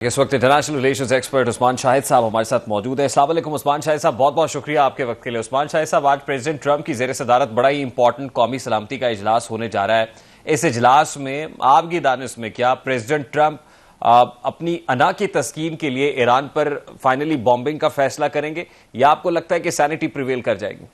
इस वक्त international relations expert Usman Shahid साहब हमारे साथ मौजूद है। अस्सलाम वालेकुम उस्मान शाहिद साहब, बहुत बहुत शुक्रिया आपके वक्त के लिए। उस्मान शाहिद साहब, आज प्रेसिडेंट ट्रंप की जेर सदारत बड़ा ही इंपॉर्टेंट कौमी सलामती का इजलास होने जा रहा है। इस इजलास में आपकी दानिश में क्या प्रेसिडेंट ट्रंप अपनी अना की तस्कीन के लिए ईरान पर फाइनली बॉम्बिंग का फैसला करेंगे या आपको लगता है कि सैनिटी प्रिवेल कर जाएगी?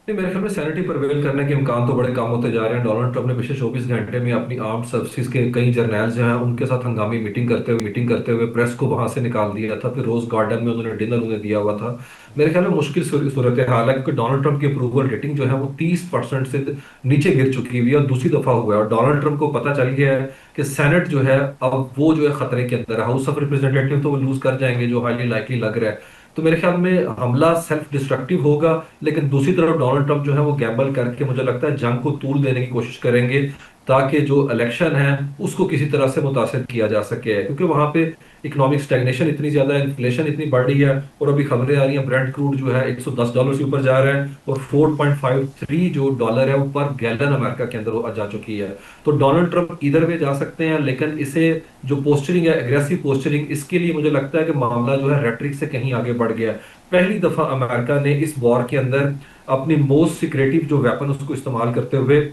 नहीं, मेरे ख्याल में सैनिटी प्रिवेल करने के इम्कान तो बड़े कम होते जा रहे हैं। डोनाल्ड ट्रंप ने पिछले 24 घंटे में अपनी आर्म्ड सर्विसेज के कई जर्नैल जो हैं उनके साथ हंगामी मीटिंग करते हुए प्रेस को वहां से निकाल दिया था। फिर रोज गार्डन में उन्होंने डिनर उन्हें दिया हुआ था। मेरे ख्याल में मुश्किल सूरत हाल है, क्योंकि डोनाल्ड ट्रंप की अप्रूवल रेटिंग जो है वो 30% से नीचे गिर चुकी हुई है और दूसरी दफा हुआ है। और डोनाल्ड ट्रंप को पता चल गया है कि सेनेट जो है अब वो जो है खतरे के अंदर है। हाउस ऑफ रिप्रेजेंटेटिव तो वो लूज कर जाएंगे, जो हाईली लाइकली लग रहा है। तो मेरे ख्याल में हमला सेल्फ डिस्ट्रक्टिव होगा, लेकिन दूसरी तरफ डोनाल्ड ट्रंप जो है वो गैम्बल करके मुझे लगता है जंग को तूल देने की कोशिश करेंगे, ताकि जो इलेक्शन है उसको किसी तरह से मुतासर किया जा सके। क्योंकि वहां पे इकोनॉमिक स्टैग्नेशन इतनी ज्यादा है, इन्फ्लेशन इतनी बढ़ रही है, और अभी खबरें आ रही हैं ब्रेंट क्रूड जो है $110 से ऊपर जा रहा है, और 4.53 जो डॉलर है वो पर गैलन अमेरिका के अंदर वो जा चुकी है। तो डोनाल्ड ट्रंप इधर वे जा सकते हैं, लेकिन इसे जो पोस्चरिंग है, एग्रेसिव पोस्चरिंग, इसके लिए मुझे लगता है कि मामला जो है रेटरिक से कहीं आगे बढ़ गया है। पहली दफा अमेरिका ने इस वॉर के अंदर अपनी मोस्ट सिक्रेटिव जो वेपन उसको इस्तेमाल करते हुए,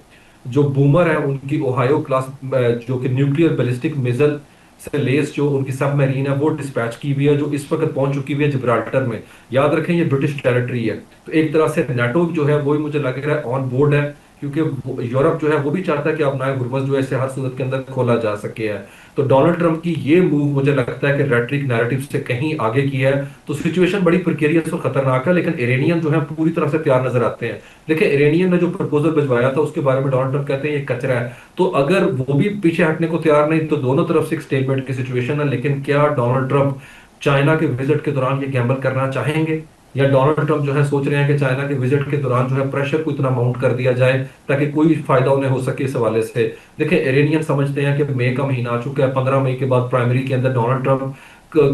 जो बूमर है उनकी ओहायो क्लास, जो कि न्यूक्लियर बैलिस्टिक मिसाइल से लेस जो उनकी सबमरीन है वो डिस्पैच की हुई है, जो इस वक्त पहुंच चुकी हुई है जिब्राल्टर में। याद रखें ये ब्रिटिश टेरिटरी है। तो एक तरह से नाटो जो है वो ही मुझे लग रहा है ऑन बोर्ड है, क्योंकि यूरोप जो है वो भी चाहता है कि अपना गुरबज जो है इसे हर सूरत के अंदर खोला जा सके है। तो डोनाल्ड ट्रंप की ये मूव मुझे लगता है कि रेटरिक नैरेटिव से कहीं आगे की है। तो सिचुएशन बड़ी प्रिकेरियस और खतरनाक है, लेकिन इरानियन जो है पूरी तरह से तैयार नजर आते हैं। देखिए, इरानियन ने जो प्रपोजल भिजवाया था उसके बारे में डोनाल्ड ट्रंप कहते हैं ये कचरा है। तो अगर वो भी पीछे हटने को तैयार नहीं, तो दोनों तरफ से एक स्टेटमेंट की सिचुएशन है। लेकिन क्या डोनाल्ड ट्रंप चाइना के विजिट के दौरान ये गैम्बल करना चाहेंगे, या डोनाल्ड ट्रंप जो है सोच रहे हैं कि चाइना के विजिट के दौरान जो है प्रेशर को इतना माउंट कर दिया जाए ताकि कोई फायदा उन्हें हो सके इस हवाले से। देखिए, इरानियन समझते हैं कि मई का महीना आ चुका है, 15 मई के बाद प्राइमरी के अंदर डोनाल्ड ट्रंप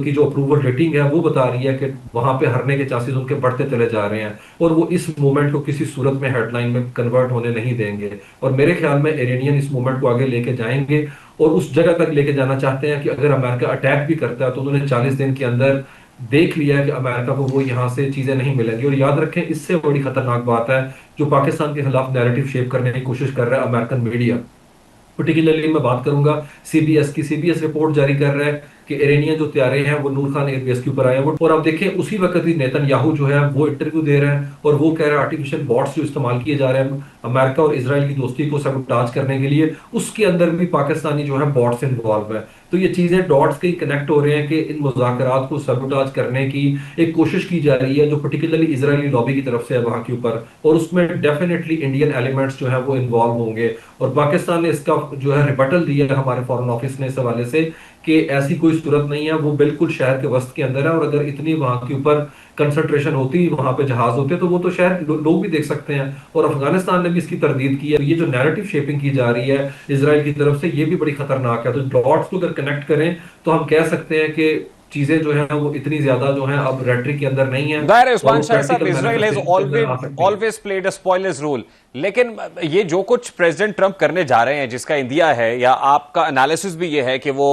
की जो अप्रूवल रेटिंग है वो बता रही है कि वहां पे हारने के चांसेस उनके बढ़ते चले जा रहे हैं, और वो इस मूवमेंट को किसी सूरत में हेडलाइन में कन्वर्ट होने नहीं देंगे। और मेरे ख्याल में इरानियन इस मूवमेंट को आगे लेके जाएंगे और उस जगह तक लेके जाना चाहते हैं कि अगर अमेरिका अटैक भी करता है तो उन्होंने 40 दिन के अंदर देख लिया है कि अमेरिका को वो यहाँ से चीजें नहीं मिलेंगी। और याद रखें, इससे बड़ी खतरनाक बात है जो पाकिस्तान के खिलाफ नैरेटिव शेप करने की कोशिश कर रहा है अमेरिकन मीडिया। पर्टिकुलरली मैं बात करूंगा सीबीएस की। सीबीएस रिपोर्ट जारी कर रहा है कि इरानियन जो तैयारे हैं वो नूर खान एयरबेस के ऊपर आए हैं। वो और आप देखें उसी वक्त ही नेतन्याहू जो है वो इंटरव्यू दे रहे हैं और वो कह रहे हैं आर्टिफिशियल बॉट्स जो इस्तेमाल किए जा रहे हैं अमेरिका और इसराइल की दोस्ती को सबटाज करने के लिए, उसके अंदर भी पाकिस्तानी जो है बॉट्स इन्वॉल्व है। तो ये चीजें डॉट्स कहीं कनेक्ट हो रहे हैं कि इन मुज़ाकरात को सबटाज करने की एक कोशिश की जा रही है, जो पर्टिकुलरली इजरायली लॉबी की तरफ से है वहां के ऊपर, और उसमें डेफिनेटली इंडियन एलिमेंट्स जो है वो इन्वॉल्व होंगे। और पाकिस्तान ने इसका जो है रिबटल दिया है हमारे फॉरेन ऑफिस ने इस हवाले से कि ऐसी कोई सूरत नहीं है, वो बिल्कुल शहर के वस्त के अंदर है, और अगर इतनी वहां के ऊपर कंसंट्रेशन होती, वहां पे जहाज होते, तो वो तो शहर लोग भी देख सकते हैं। और अफगानिस्तान ने भी इसकी तरदीद की है। ये जो नैरेटिव शेपिंग की जा रही है इसराइल की तरफ से, ये भी बड़ी खतरनाक है। तो डॉट्स को अगर कनेक्ट करें तो हम कह सकते हैं कि चीजें जो है वो इतनी ज्यादा जो है अब रेटरिक के अंदर नहीं है, दायर और उस्मान वो शाह साहब, प्रैक्टिकल इजराइल हैज मैनिफेस्टेशन के अंदर ऑलवेज आ सकती है। Always played a spoilers role. लेकिन ये जो कुछ प्रेसिडेंट ट्रंप करने जा रहे हैं, जिसका इंडिया है, या आपका एनालिसिस भी ये है कि वो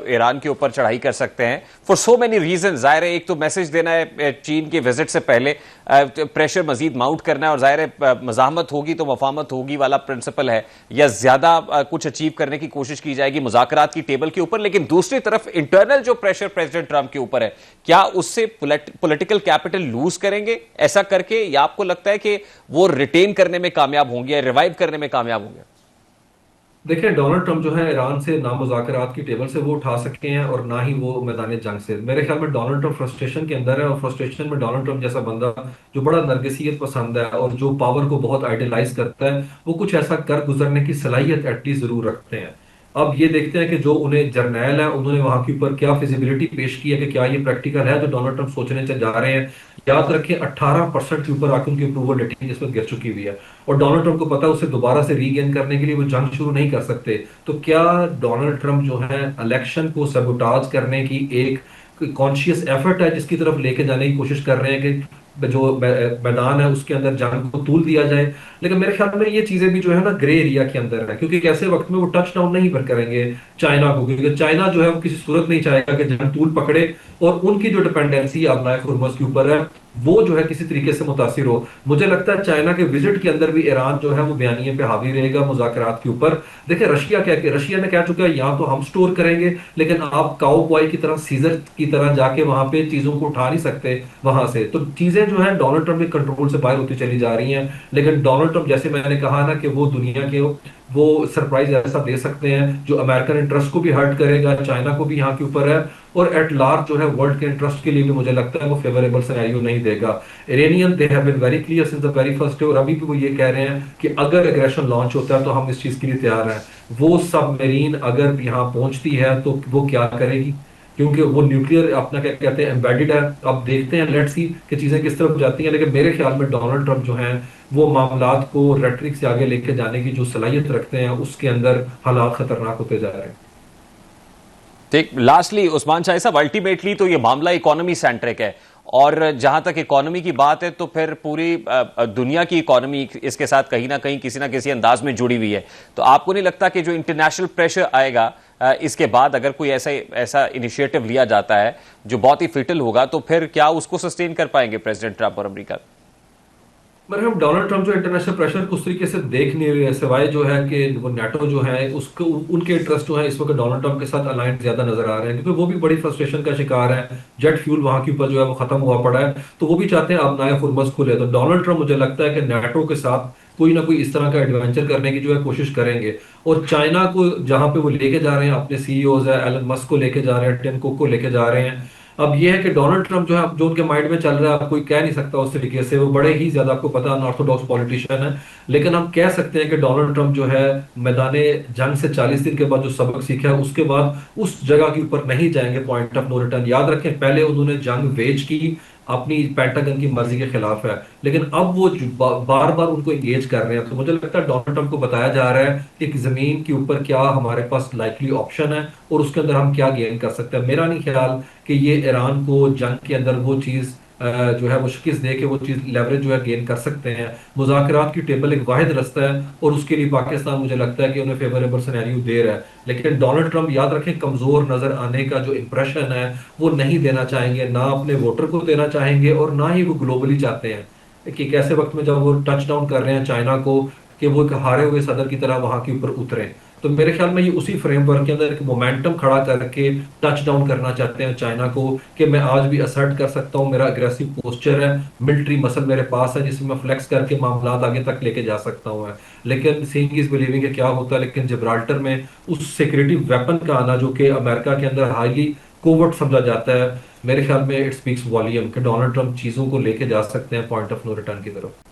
ईरान के ऊपर चढ़ाई कर सकते हैं फॉर सो मेनी रीजन। जाहिर है, एक तो मैसेज देना है चीन के विजिट से पहले, प्रेशर मजीद माउंट करना है, और जाहिर है मजामत होगी तो मफामत होगी वाला प्रिंसिपल है, या ज्यादा कुछ अचीव करने की कोशिश की जाएगी मुज़ाकरात की टेबल के ऊपर। लेकिन दूसरी तरफ इंटरनल जो प्रेशर प्रेसिडेंट ट्रंप के ऊपर है, क्या उससे पॉलिटिकल कैपिटल लूज करेंगे ऐसा करके, या आपको लगता है कि वो रिटेन करने में कामयाब होंगे या रिवाइव करने में कामयाब होंगे? देखिए, डोनाल्ड ट्रंप जो है ईरान से ना मुज़ाकरात की टेबल से वो उठा सके हैं और ना ही वो मैदान जंग से। मेरे ख्याल में डोनाल्ड ट्रंप फ्रस्ट्रेशन के अंदर है, और फ्रस्ट्रेशन में डोनाल्ड ट्रंप जैसा बंदा जो बड़ा नरगिसियत पसंद है और जो पावर को बहुत आइडियलाइज करता है, वो कुछ ऐसा कर गुजरने की सलाहियत एटलीस्ट जरूर रखते हैं। अब ये देखते हैं कि जो उन्हें जर्नैल है उन्होंने वहां के ऊपर क्या फिजिबिलिटी पेश की है, कि क्या ये प्रैक्टिकल है जो डोनाल्ड ट्रंप सोचने से जा रहे हैं। याद रखें, 18% के ऊपर आके उनकी अप्रूवल रेटिंग इस वक्त गिर चुकी हुई है, और डोनाल्ड ट्रंप को पता है उसे दोबारा से रीगेन करने के लिए वो जंग शुरू नहीं कर सकते। तो क्या डोनाल्ड ट्रंप जो है इलेक्शन को सबोटाज करने की एक कॉन्शियस एफर्ट है जिसकी तरफ लेके जाने की कोशिश कर रहे हैं, कि जो मैदान है उसके अंदर जंग को तूल दिया जाए। लेकिन मेरे ख्याल में ये चीजें भी जो है ना ग्रे एरिया के अंदर है, क्योंकि ऐसे वक्त में वो टच डाउन नहीं पर करेंगे चाइना को, क्योंकि चाइना जो है वो किसी सूरत नहीं चाहेगा कि जंग तूल पकड़े और उनकी जो डिपेंडेंसी अब हुर्मुज के ऊपर है वो जो है किसी तरीके से मुतासिर हो। मुझे लगता है चाइना के विजिट के अंदर भी ईरान जो है वो बयानिए पे हावी रहेगा मुज़ाकरात के ऊपर। देखिए रशिया ने कह चुका है या तो हम स्टोर करेंगे, लेकिन आप काउ बॉय की तरह सीजर की तरह जाके वहां पे चीजों को उठा नहीं सकते वहां से। तो चीजें जो है डोनाल्ड ट्रंप के कंट्रोल से बाहर होती चली जा रही हैं। लेकिन डोनाल्ड ट्रंप जैसे मैंने कहा ना कि वो दुनिया के वो सरप्राइज ऐसा दे सकते हैं जो अमेरिकन इंटरेस्ट को भी हर्ट करेगा, चाइना को भी यहाँ के ऊपर है, और एट लार्ज जो है वर्ल्ड के इंटरेस्ट के लिए भी मुझे लगता है वो फेवरेबल सिनेरियो नहीं देगा। Iranian they have been very clear since the very first day, और अभी भी वो ये कह रहे हैं कि अगर एग्रेशन लॉन्च होता है तो हम इस चीज के लिए तैयार हैं। वो सबमरीन अगर यहाँ पहुंचती है तो वो क्या करेगी, क्योंकि वो न्यूक्लियर अपना क्या कहते हैं एम्बेडेड है। अब देखते हैं, लेट्स सी कि चीजें किस तरफ जाती हैं। लेकिन मेरे ख्याल में डोनाल्ड ट्रंप जो हैं वो मामलात को रेटरिक से आगे लेके जाने की जो सलाहियत रखते हैं, उसके अंदर हालात खतरनाक होते जा रहे हैं। ठीक, लास्टली उस्मान शाह साहब, अल्टीमेटली तो ये मामला इकोनॉमी सेंट्रिक है, और जहां तक इकोनॉमी की बात है तो फिर पूरी दुनिया की इकोनॉमी इसके साथ कहीं ना किसी अंदाज में जुड़ी हुई है। तो आपको नहीं लगता कि जो इंटरनेशनल प्रेशर आएगा इसके बाद, अगर कोई ऐसा ऐसा इनिशिएटिव लिया जाता है जो बहुत ही फिटल होगा, तो फिर क्या उसको सस्टेन कर पाएंगे प्रेसिडेंट ट्रंप और अमेरिका? मगर हम डोनाल्ड ट्रंप जो इंटरनेशनल प्रेशर को उस तरीके से देख नहीं रहे हैं, सिवाय जो है कि वो नेटो जो है उसको उनके इंटरेस्ट जो है इस वक्त डोनाल्ड ट्रंप के साथ अलाइंस ज्यादा नजर आ रहे हैं, क्योंकि वो भी बड़ी फ्रस्ट्रेशन का शिकार है। जेट फ्यूल वहां के ऊपर जो है वो खत्म हुआ पड़ा है, तो वो भी चाहते हैं अब नया हुर्मुज़ खुले। तो डोनाल्ड ट्रंप मुझे लगता है कि नेटो के साथ कोई ना कोई इस तरह का एडवेंचर करने की जो है कोशिश करेंगे। और चाइना को जहां पे वो लेके जा रहे हैं, अपने सीईओज है एलन मस्क को लेके जा रहे हैं, टिम कुक को लेके जा रहे हैं। अब ये है कि डोनाल्ड ट्रंप जो है जो उनके माइंड में चल रहा है, आप कोई कह नहीं सकता उस तरीके से, वो बड़े ही ज्यादा आपको पता अनऑर्थोडॉक्स पॉलिटिशियन है। लेकिन हम कह सकते हैं कि डोनाल्ड ट्रंप जो है मैदाने जंग से 40 दिन के बाद जो सबक सीखा है उसके बाद उस जगह के ऊपर नहीं जाएंगे, पॉइंट ऑफ नो रिटर्न। याद रखें पहले उन्होंने जंग वेज की अपनी पेंटागन की मर्जी के खिलाफ है, लेकिन अब वो बार बार उनको एंगेज कर रहे हैं। तो मुझे लगता है डोनाल्ड ट्रंप को बताया जा रहा है कि जमीन के ऊपर क्या हमारे पास लाइकली ऑप्शन है और उसके अंदर हम क्या गेन कर सकते हैं। मेरा नहीं ख्याल कि ये ईरान को जंग के अंदर वो चीज जो है वो शिकस्त दे के वो चीज लेवरेज जो है गेन कर सकते हैं। मुज़ाकरात की टेबल एक वाहिद रास्ता है और उसके लिए पाकिस्तान मुझे लगता है कि उन्हें फेवरेबल सिनेरियो दे रहा है। लेकिन डोनाल्ड ट्रंप याद रखें कमजोर नजर आने का जो इंप्रेशन है वो नहीं देना चाहेंगे, ना अपने वोटर को देना चाहेंगे और ना ही वो ग्लोबली चाहते हैं कि कैसे वक्त में जब वो टच डाउन कर रहे हैं चाइना को, कि वो एक हारे हुए सदर की तरह वहां के ऊपर उतरे। तो मेरे ख्याल में ये उसी फ्रेमवर्क के अंदर एक मोमेंटम खड़ा करके टच डाउन करना चाहते हैं चाइना को, कि मैं आज भी असर्ट कर सकता हूँ, मेरा अग्रेसिव पोस्चर है, मिलिट्री मसल मेरे पास है जिसमें मैं फ्लेक्स करके मामला आगे तक लेके जा सकता हूँ। लेकिन सीइंग इज बिलीविंग क्या होता है। लेकिन जिब्राल्टर में उस सिक्योरिटी वेपन का आना जो कि अमेरिका के अंदर हाईली कोवर्ट समझा जाता है, मेरे ख्याल में इट स्पीक्स वॉल्यूम कि डोनाल्ड ट्रंप चीजों को लेके जा सकते हैं पॉइंट ऑफ नो रिटर्न की तरफ।